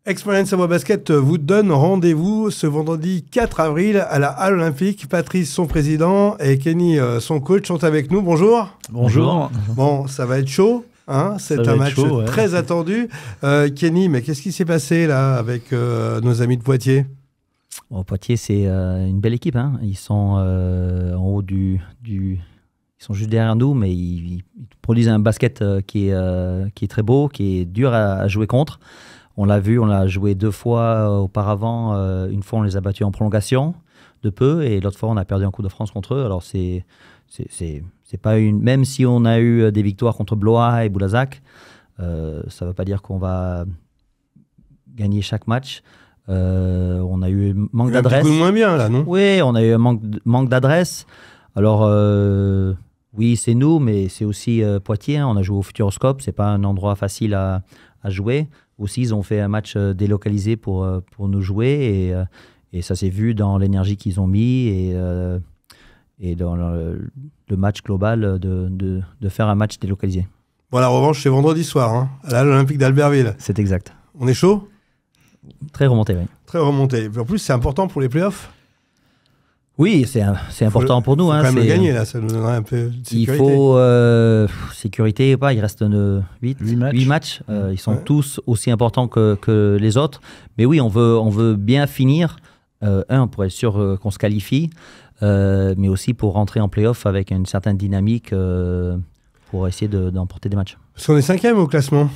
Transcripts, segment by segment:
Experience Savoie Basket vous donne rendez-vous ce vendredi 4 avril à la Halle Olympique. Patrice, son président, et Kenny, son coach, sont avec nous. Bonjour. Bonjour. Bon, ça va être chaud. Hein, c'est un match chaud, très attendu. Kenny, mais qu'est-ce qui s'est passé là avec nos amis de Poitiers? Poitiers, c'est une belle équipe. Hein. Ils sont en haut ils sont juste derrière nous, mais ils produisent un basket qui est très beau, qui est dur à jouer contre. On l'a vu, on l'a joué 2 fois auparavant. Une fois, on les a battus en prolongation de peu, et l'autre fois, on a perdu en Coupe de France contre eux. Alors, c'est pas une. Même si on a eu des victoires contre Blois et Boulazac, ça ne veut pas dire qu'on va gagner chaque match. On a eu un manque d'adresse. Un peu moins bien là, non? Oui, on a eu un manque d'adresse. Alors, oui, c'est nous, mais c'est aussi Poitiers. Hein. On a joué au Futuroscope. C'est pas un endroit facile à jouer. Aussi, ils ont fait un match délocalisé pour nous jouer, et ça s'est vu dans l'énergie qu'ils ont mis et dans le match global de faire un match délocalisé. Bon, la revanche, c'est vendredi soir, hein, à l'Olympique d'Albertville. C'est exact. On est chaud? Très remonté, oui. Très remonté. En plus, c'est important pour les playoffs. Oui, c'est important pour nous. Il faut hein, quand même le gagner, là, ça nous donnerait un peu de sécurité. Il faut sécurité, pas, il reste 8 matchs. Ils sont tous aussi importants que les autres. Mais oui, on veut bien finir. Pour être sûr qu'on se qualifie, mais aussi pour rentrer en play-off avec une certaine dynamique pour essayer d'emporter des matchs. Parce qu'on est 5e au classement.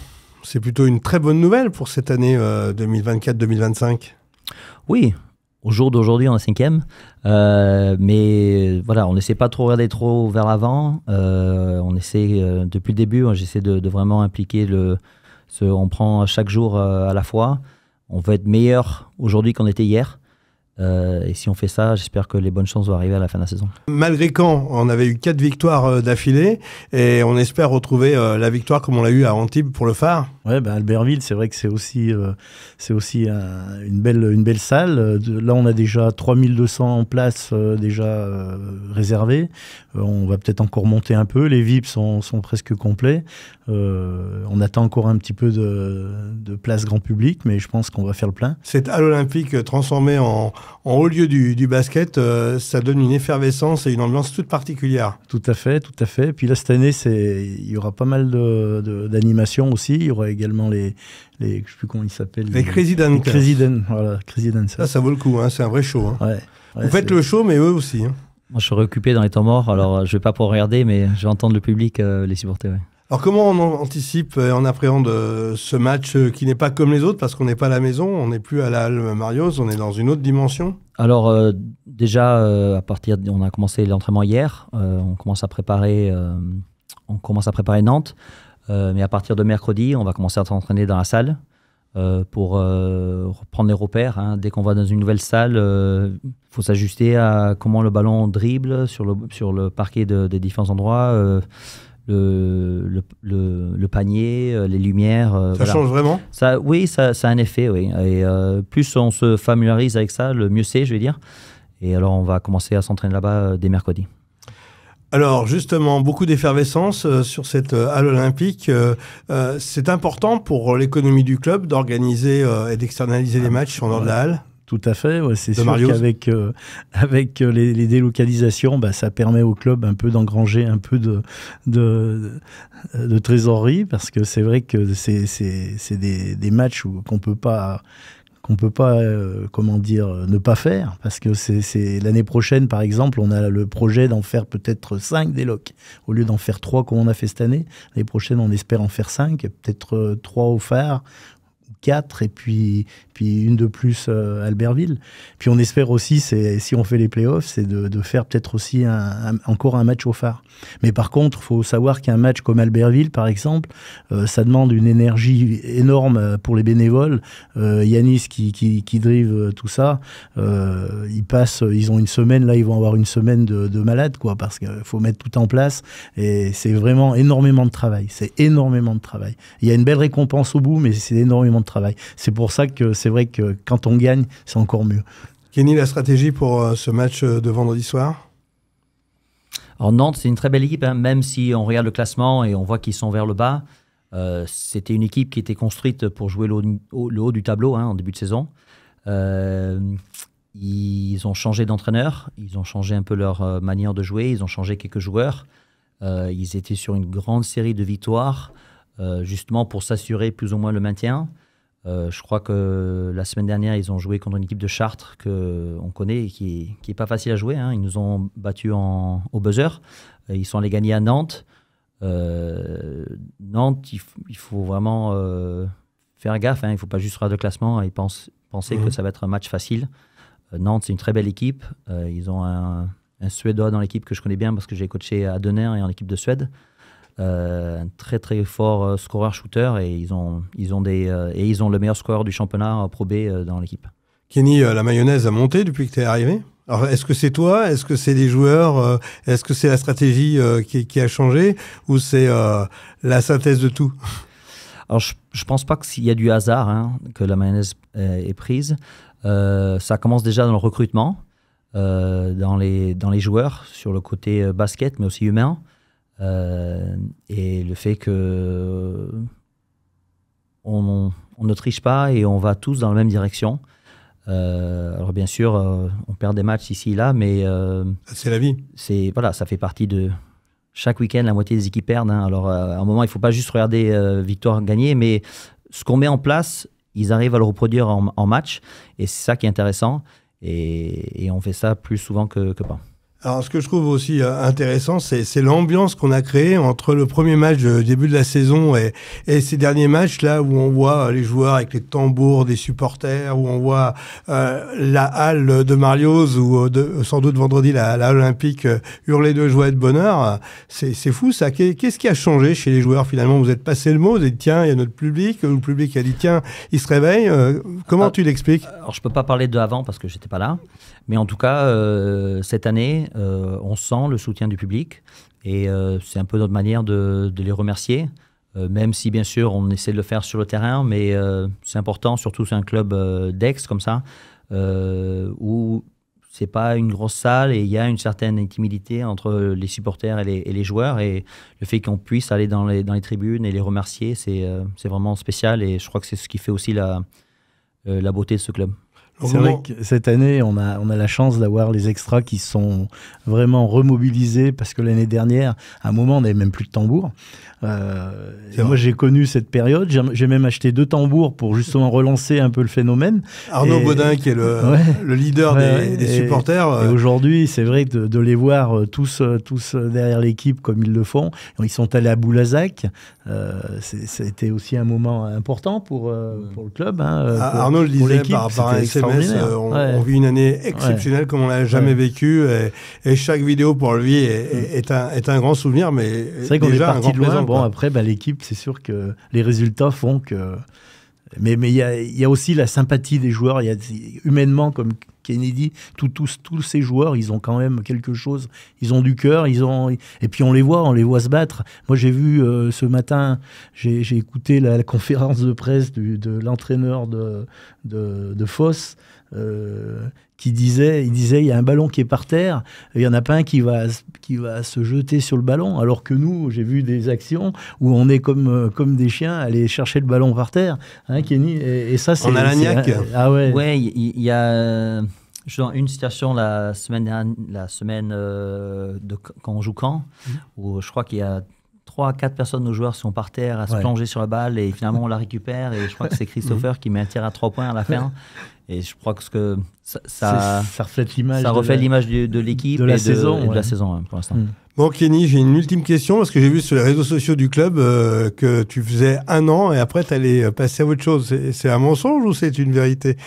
C'est plutôt une très bonne nouvelle pour cette année 2024-2025. Oui. Au jour d'aujourd'hui, on est 5e, mais voilà, on n'essaie pas trop regarder trop vers l'avant. On essaie, depuis le début, j'essaie de vraiment impliquer on prend chaque jour à la fois. On veut être meilleur aujourd'hui qu'on était hier. Et si on fait ça, j'espère que les bonnes chances vont arriver à la fin de la saison. Malgré Caen, on avait eu 4 victoires d'affilée, et on espère retrouver la victoire comme on l'a eu à Antibes pour le Phare. Ouais, Albertville, c'est vrai que c'est aussi une belle salle. Là, on a déjà 3200 places déjà réservées. On va peut-être encore monter un peu. Les VIP sont presque complets. On attend encore un petit peu de place grand public, mais je pense qu'on va faire le plein. Cette halle olympique transformée en haut lieu du basket, ça donne une effervescence et une ambiance toute particulière. Tout à fait. Et puis là, cette année, il y aura pas mal d'animations aussi. Il y aura également les je ne sais plus comment ils s'appellent. Les Crazy Dancers. Crazy Dancers. Ça vaut le coup, hein, c'est un vrai show. Hein. Ouais, vous faites le show, mais eux aussi. Hein. Moi, je suis occupé dans les temps morts, alors je ne vais pas pouvoir regarder, mais je vais entendre le public les supporter. Ouais. Alors comment on anticipe et on appréhende ce match qui n'est pas comme les autres, parce qu'on n'est pas à la maison, on n'est plus à la Halle Marioz, on est dans une autre dimension? Alors déjà, on a commencé l'entraînement hier, on commence à préparer Nantes, mais à partir de mercredi, on va commencer à s'entraîner dans la salle pour reprendre les repères. Hein. Dès qu'on va dans une nouvelle salle, faut s'ajuster à comment le ballon dribble sur le parquet des différents endroits. Le panier, les lumières. Ça change vraiment? Oui, ça a un effet, oui. Et plus on se familiarise avec ça, le mieux c'est, je vais dire. Et alors, on va commencer à s'entraîner là-bas dès mercredi. Alors, justement, beaucoup d'effervescence sur cette halle olympique. C'est important pour l'économie du club d'organiser et d'externaliser les matchs en dehors de la halle? Tout à fait, ouais, c'est sûr qu'avec les délocalisations, ça permet au club un peu d'engranger un peu de trésorerie, parce que c'est vrai que c'est des matchs qu'on peut pas ne pas faire, parce que c'est l'année prochaine, par exemple, on a le projet d'en faire peut-être 5 délocs, au lieu d'en faire 3 comme on a fait cette année. L'année prochaine, on espère en faire 5, peut-être 3 au Phare, 4, et puis une de plus à Albertville. Puis on espère aussi, si on fait les playoffs, c'est de faire peut-être aussi encore un match au Phare. Mais par contre, il faut savoir qu'un match comme Albertville, par exemple, ça demande une énergie énorme pour les bénévoles. Yanis qui drive tout ça, ils ont une semaine, là ils vont avoir une semaine de malades, quoi, parce qu'il faut mettre tout en place, et c'est vraiment énormément de travail. Il y a une belle récompense au bout, mais c'est énormément de travail. C'est pour ça que c'est vrai que quand on gagne, c'est encore mieux. Kenny, la stratégie pour ce match de vendredi soir? Alors Nantes, c'est une très belle équipe, hein, même si on regarde le classement et on voit qu'ils sont vers le bas. C'était une équipe qui était construite pour jouer le haut du tableau en début de saison. Ils ont changé d'entraîneur, ils ont changé un peu leur manière de jouer, ils ont changé quelques joueurs. Ils étaient sur une grande série de victoires, justement pour s'assurer plus ou moins le maintien. Je crois que la semaine dernière, ils ont joué contre une équipe de Chartres qu'on connaît et qui n'est pas facile à jouer. Ils nous ont battus au buzzer. Ils sont allés gagner à Nantes. Nantes, il faut vraiment faire gaffe. Il ne faut pas juste faire de classement et penser que ça va être un match facile. Nantes, c'est une très belle équipe. Ils ont un Suédois dans l'équipe que je connais bien parce que j'ai coaché à Denain et en équipe de Suède. Un très très fort scoreur-shooter et ils ont le meilleur scoreur du championnat Pro B dans l'équipe. Kenny, la mayonnaise a monté depuis que tu es arrivé. Alors, est-ce que c'est toi? Est-ce que c'est les joueurs? Est-ce que c'est la stratégie qui a changé? Ou c'est la synthèse de tout? Alors, je pense pas qu'il y a du hasard que la mayonnaise est prise. Ça commence déjà dans le recrutement, dans les joueurs, sur le côté basket, mais aussi humain. Et le fait que on ne triche pas et on va tous dans la même direction. Alors bien sûr, on perd des matchs ici et là, mais c'est la vie. Ça fait partie de chaque week-end. La moitié des équipes perdent. Alors à un moment, il ne faut pas juste regarder victoire gagnée, mais ce qu'on met en place, ils arrivent à le reproduire en match, et c'est ça qui est intéressant. Et on fait ça plus souvent que pas. Alors, ce que je trouve aussi intéressant, c'est l'ambiance qu'on a créée entre le premier match du début de la saison et ces derniers matchs là où on voit les joueurs avec les tambours des supporters, où on voit la halle de Marlioz ou sans doute vendredi la halle olympique hurler de joie et de bonheur. C'est fou ça. Qu'est-ce qui a changé chez les joueurs finalement? Vous êtes passé le mot, vous avez dit tiens, il y a notre public, ou le public a dit tiens, il se réveille. Comment tu l'expliques? Alors, je peux pas parler de avant parce que j'étais pas là. Mais en tout cas, cette année, on sent le soutien du public et c'est un peu notre manière de les remercier, même si bien sûr on essaie de le faire sur le terrain, mais c'est important, surtout c'est un club d'Aix comme ça, où c'est pas une grosse salle et il y a une certaine intimité entre les supporters et les joueurs, et le fait qu'on puisse aller dans les tribunes et les remercier, c'est vraiment spécial, et je crois que c'est ce qui fait aussi la beauté de ce club. C'est vrai que cette année, on a la chance d'avoir les extras qui sont vraiment remobilisés, parce que l'année dernière, à un moment, on n'avait même plus de tambour. Moi, j'ai connu cette période. J'ai même acheté 2 tambours pour justement relancer un peu le phénomène. Arnaud Baudin, qui est le leader des supporters. Et aujourd'hui, c'est vrai que de les voir tous derrière l'équipe comme ils le font. Ils sont allés à Boulazac. C'était aussi un moment important pour le club. Arnaud le disait par un SMS. On vit une année exceptionnelle comme on l'a jamais vécu, et chaque vidéo pour lui est un grand souvenir, mais c'est vrai qu'on est parti de loin. Bon, après, l'équipe, c'est sûr que les résultats font que... Mais il y a aussi la sympathie des joueurs. Humainement, comme Kenny dit, tous ces joueurs, ils ont quand même quelque chose. Ils ont du cœur. Et puis on les voit se battre. Moi, j'ai vu ce matin, j'ai écouté la conférence de presse de l'entraîneur de Foss, qui disait, il y a un ballon qui est par terre, il n'y en a pas un qui va se jeter sur le ballon, alors que nous, j'ai vu des actions où on est comme des chiens à aller chercher le ballon par terre, Kenny, et ça, c'est... On a l'agnac. Ah ouais. Ouais, il y a une situation la semaine quand on joue Caen, où je crois qu'il y a 3 à 4 personnes, nos joueurs sont par terre à se plonger sur la balle, et finalement on la récupère, et je crois que c'est Christopher qui met un tir à 3 points à la fin. Et je crois que ça reflète l'image. Ça reflète l'image de l'équipe de la saison, de la saison pour l'instant. Bon, Kenny, j'ai une ultime question, parce que j'ai vu sur les réseaux sociaux du club que tu faisais 1 an et après tu allais passer à autre chose. C'est un mensonge ou c'est une vérité?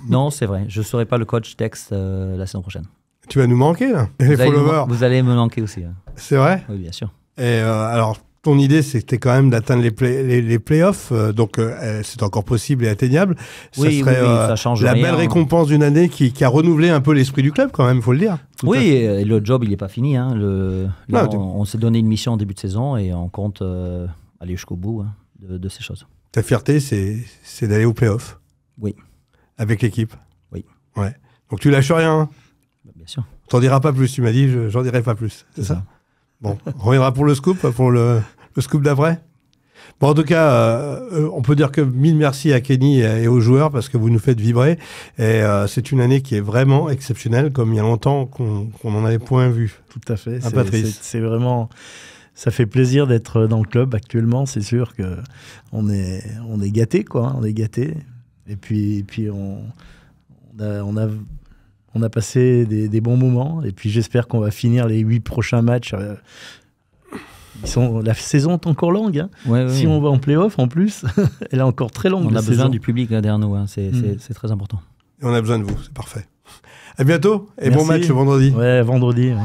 Non, c'est vrai. Je ne serai pas le coach d'Aix la saison prochaine. Tu vas nous manquer, là, les followers. Vous allez me manquer aussi. C'est vrai? Oui, bien sûr. Et alors, ton idée, c'était quand même d'atteindre les playoffs, donc c'est encore possible et atteignable. Oui, ça serait ça change la rien. belle récompense d'une année qui a renouvelé un peu l'esprit du club, quand même, il faut le dire. Oui, et le job, il n'est pas fini. On s'est donné une mission en début de saison et on compte aller jusqu'au bout de ces choses. Ta fierté, c'est d'aller aux playoffs? Oui. Avec l'équipe? Oui. Ouais. Donc tu lâches rien? Bien sûr. T'en diras pas plus, tu m'as dit, j'en dirai pas plus. C'est ça? Bon, on reviendra pour le scoop, pour le scoop d'après. Bon, en tout cas, on peut dire que mille merci à Kenny et aux joueurs parce que vous nous faites vibrer. Et c'est une année qui est vraiment exceptionnelle, comme il y a longtemps qu'on n'en avait point vu. Tout à fait. Patrice. C'est vraiment... Ça fait plaisir d'être dans le club actuellement. C'est sûr qu'on est gâtés, quoi. On est gâtés. Et puis on a passé des bons moments. Et puis j'espère qu'on va finir les 8 prochains matchs. La saison est encore longue. Hein. Ouais, si on va en play-off, en plus, elle est encore très longue. On a besoin du public derrière nous. Hein. C'est très important. Et on a besoin de vous. C'est parfait. À bientôt et Merci. bon match le vendredi. Ouais, vendredi. Ouais.